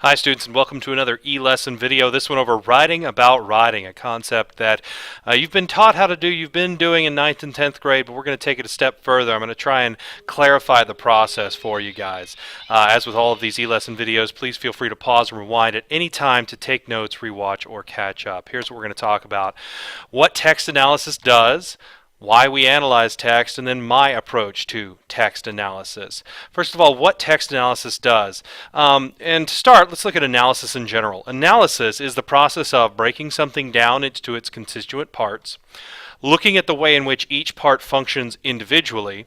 Hi students, and welcome to another e-lesson video. This one over writing about writing, a concept that you've been taught how to do, you've been doing in 9th and 10th grade, but we're going to take it a step further. I'm going to try and clarify the process for you guys. As with all of these e-lesson videos, please feel free to pause and rewind at any time to take notes, rewatch, or catch up. Here's what we're going to talk about: what text analysis does, why we analyze text, and then my approach to text analysis. First of all, what text analysis does. And to start, let's look at analysis in general. Analysis is the process of breaking something down into its constituent parts, looking at the way in which each part functions individually,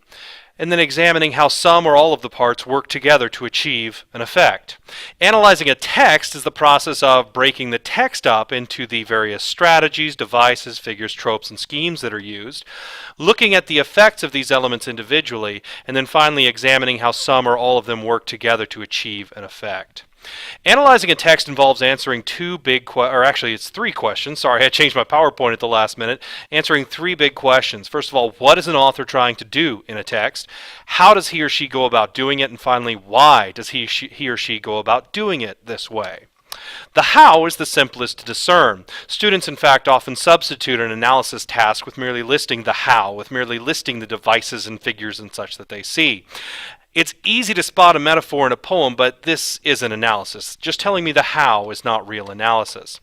and then examining how some or all of the parts work together to achieve an effect. Analyzing a text is the process of breaking the text up into the various strategies, devices, figures, tropes, and schemes that are used, looking at the effects of these elements individually, and then finally examining how some or all of them work together to achieve an effect. Analyzing a text involves answering it's three questions. Sorry, I changed my PowerPoint at the last minute. Answering three big questions. First of all, what is an author trying to do in a text? How does he or she go about doing it? And finally, why does he or she go about doing it this way? The how is the simplest to discern. Students, in fact, often substitute an analysis task with merely listing the how, with merely listing the devices and figures and such that they see. It's easy to spot a metaphor in a poem, but this isn't analysis. Just telling me the how is not real analysis.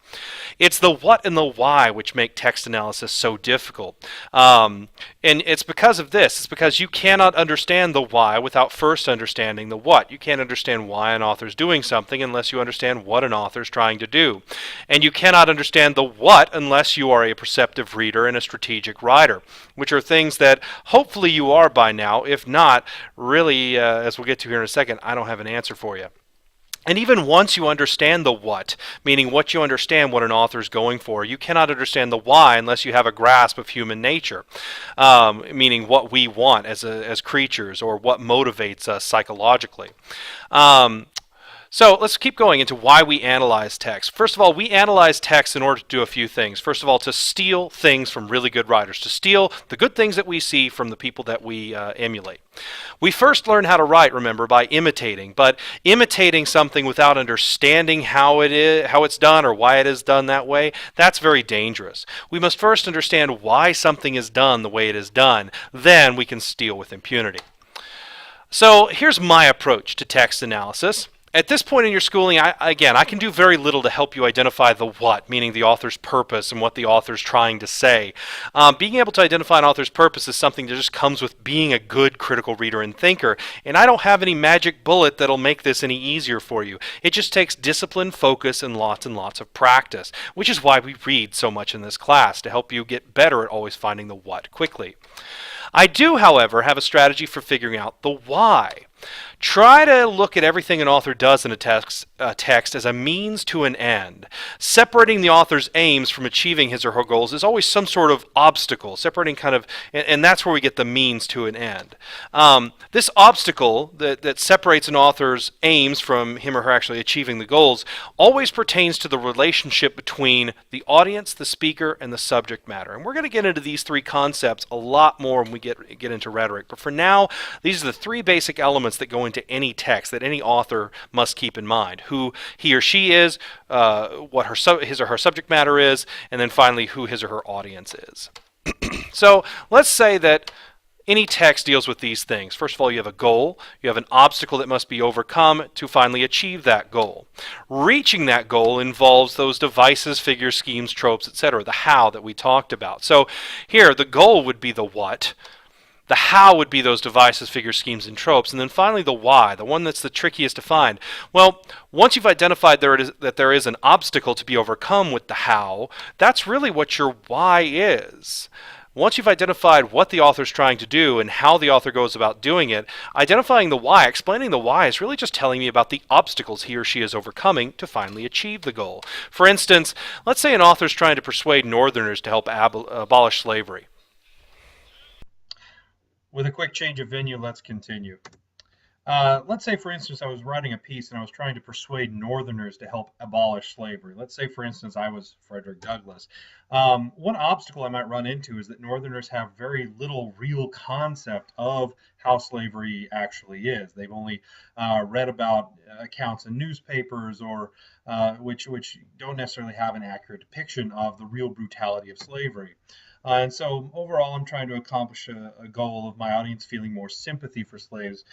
It's the what and the why which make text analysis so difficult. And it's because of this. It's because you cannot understand the why without first understanding the what. You can't understand why an author's doing something unless you understand what an author's trying to do. And you cannot understand the what unless you are a perceptive reader and a strategic writer, which are things that hopefully you are by now. If not, really, as we'll get to here in a second, I don't have an answer for you. And even once you understand the what, meaning what you understand what an author is going for, you cannot understand the why unless you have a grasp of human nature, meaning what we want as creatures or what motivates us psychologically. So let's keep going into why we analyze text. First of all, we analyze text in order to do a few things. First of all, to steal things from really good writers, to steal the good things that we see from the people that we emulate. We first learn how to write, remember, by imitating, but imitating something without understanding how it's done or why it is done that way, that's very dangerous. We must first understand why something is done the way it is done, then we can steal with impunity. So here's my approach to text analysis. At this point in your schooling, I can do very little to help you identify the what, meaning the author's purpose and what the author's trying to say. Being able to identify an author's purpose is something that just comes with being a good critical reader and thinker, and I don't have any magic bullet that'll make this any easier for you. It just takes discipline, focus, and lots of practice, which is why we read so much in this class, to help you get better at always finding the what quickly. I do, however, have a strategy for figuring out the why. Try to look at everything an author does in a text as a means to an end. Separating the author's aims from achieving his or her goals is always some sort of obstacle, and that's where we get the means to an end. This obstacle that separates an author's aims from him or her actually achieving the goals always pertains to the relationship between the audience, the speaker, and the subject matter. And we're going to get into these three concepts a lot more when we get into rhetoric. But for now, these are the three basic elements that go into any text that any author must keep in mind: who he or she is, what his or her subject matter is, and then finally who his or her audience is. So let's say that any text deals with these things. First of all, you have a goal. You have an obstacle that must be overcome to finally achieve that goal. Reaching that goal involves those devices, figures, schemes, tropes, etc., the how that we talked about. So here, the goal would be the what. The how would be those devices, figures, schemes, and tropes. And then finally the why, the one that's the trickiest to find. Well, once you've identified that there is an obstacle to be overcome with the how, that's really what your why is. Once you've identified what the author's trying to do and how the author goes about doing it, identifying the why, explaining the why, is really just telling me about the obstacles he or she is overcoming to finally achieve the goal. For instance, let's say an author's trying to persuade Northerners to help abolish slavery. With a quick change of venue, let's continue. Let's say, for instance, I was writing a piece and I was trying to persuade Northerners to help abolish slavery. Let's say, for instance, I was Frederick Douglass. One obstacle I might run into is that Northerners have very little real concept of how slavery actually is. They've only read about accounts in newspapers or which don't necessarily have an accurate depiction of the real brutality of slavery. And so overall, I'm trying to accomplish a goal of my audience feeling more sympathy for slaves,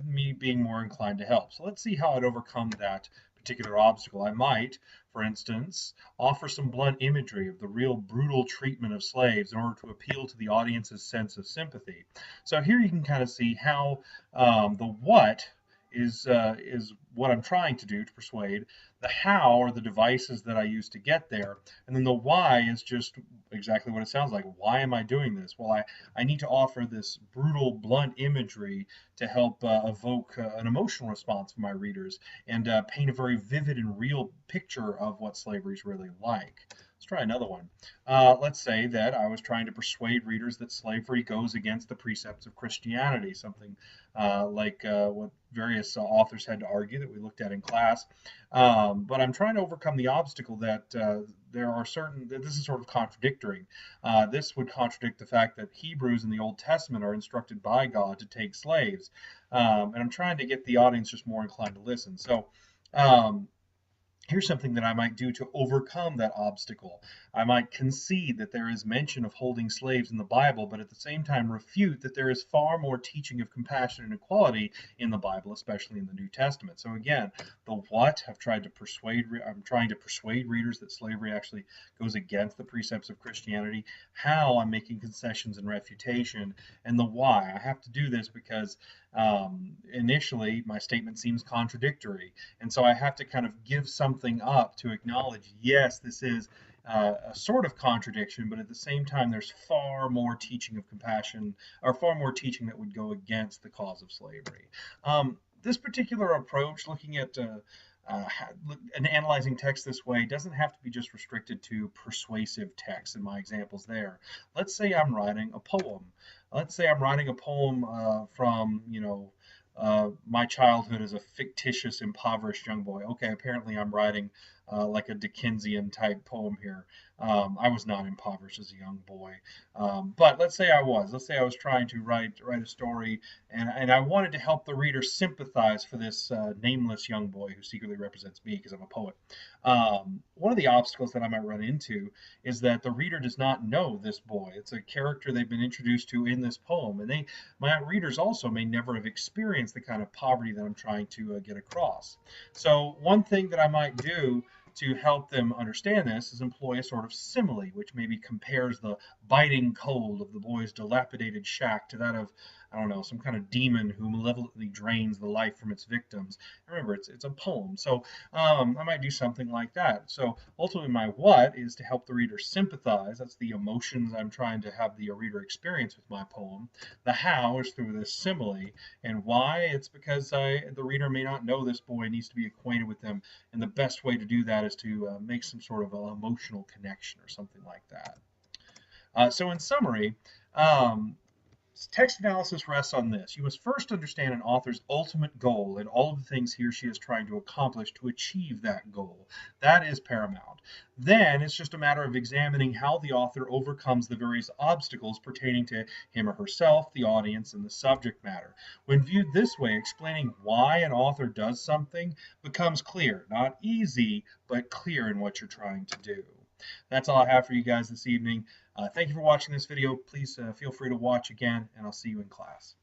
me being more inclined to help. So let's see how I'd overcome that particular obstacle. I might, for instance, offer some blunt imagery of the real brutal treatment of slaves in order to appeal to the audience's sense of sympathy. So here you can kind of see how the what is what I'm trying to do to persuade. The how are the devices that I use to get there, and then the why is just exactly what it sounds like. Why am I doing this? Well, I need to offer this brutal, blunt imagery to help evoke an emotional response from my readers and paint a very vivid and real picture of what slavery is really like. Let's try another one. Let's say that I was trying to persuade readers that slavery goes against the precepts of Christianity, something like what various authors had to argue that we looked at in class. But I'm trying to overcome the obstacle that there are certain, that this is sort of contradictory. This would contradict the fact that Hebrews in the Old Testament are instructed by God to take slaves. And I'm trying to get the audience just more inclined to listen. So, here's something that I might do to overcome that obstacle. I might concede that there is mention of holding slaves in the Bible, but at the same time refute that there is far more teaching of compassion and equality in the Bible, especially in the New Testament. So again, the what I'm trying to persuade readers that slavery actually goes against the precepts of Christianity. How I'm making concessions and refutation, and the why. I have to do this because initially my statement seems contradictory, and so I have to kind of give something up to acknowledge, yes, this is a sort of contradiction, but at the same time, there's far more teaching of compassion, or far more teaching that would go against the cause of slavery. This particular approach, looking at and analyzing text this way, doesn't have to be just restricted to persuasive text in my examples there. Let's say I'm writing a poem. Let's say I'm writing a poem from, my childhood as a fictitious, impoverished young boy. Okay, apparently I'm writing like a Dickensian type poem here. I was not impoverished as a young boy, but let's say I was. Let's say I was trying to write a story, and I wanted to help the reader sympathize for this nameless young boy who secretly represents me because I'm a poet. One of the obstacles that I might run into is that the reader does not know this boy. It's a character they've been introduced to in this poem, and my readers also may never have experienced the kind of poverty that I'm trying to get across. So one thing that I might do to help them understand this is employ a sort of simile, which maybe compares the biting cold of the boy's dilapidated shack to that of, I don't know, some kind of demon who malevolently drains the life from its victims. Remember, it's a poem, so I might do something like that. So ultimately, my what is to help the reader sympathize. That's the emotions I'm trying to have the reader experience with my poem. The how is through this simile, and why? It's because the reader may not know this boy, needs to be acquainted with them, and the best way to do that is to make some sort of emotional connection or something like that. So in summary, text analysis rests on this. You must first understand an author's ultimate goal and all of the things he or she is trying to accomplish to achieve that goal. That is paramount. Then it's just a matter of examining how the author overcomes the various obstacles pertaining to him or herself, the audience, and the subject matter. When viewed this way, explaining why an author does something becomes clear. Not easy, but clear in what you're trying to do. That's all I have for you guys this evening. Thank you for watching this video. Please feel free to watch again, and I'll see you in class.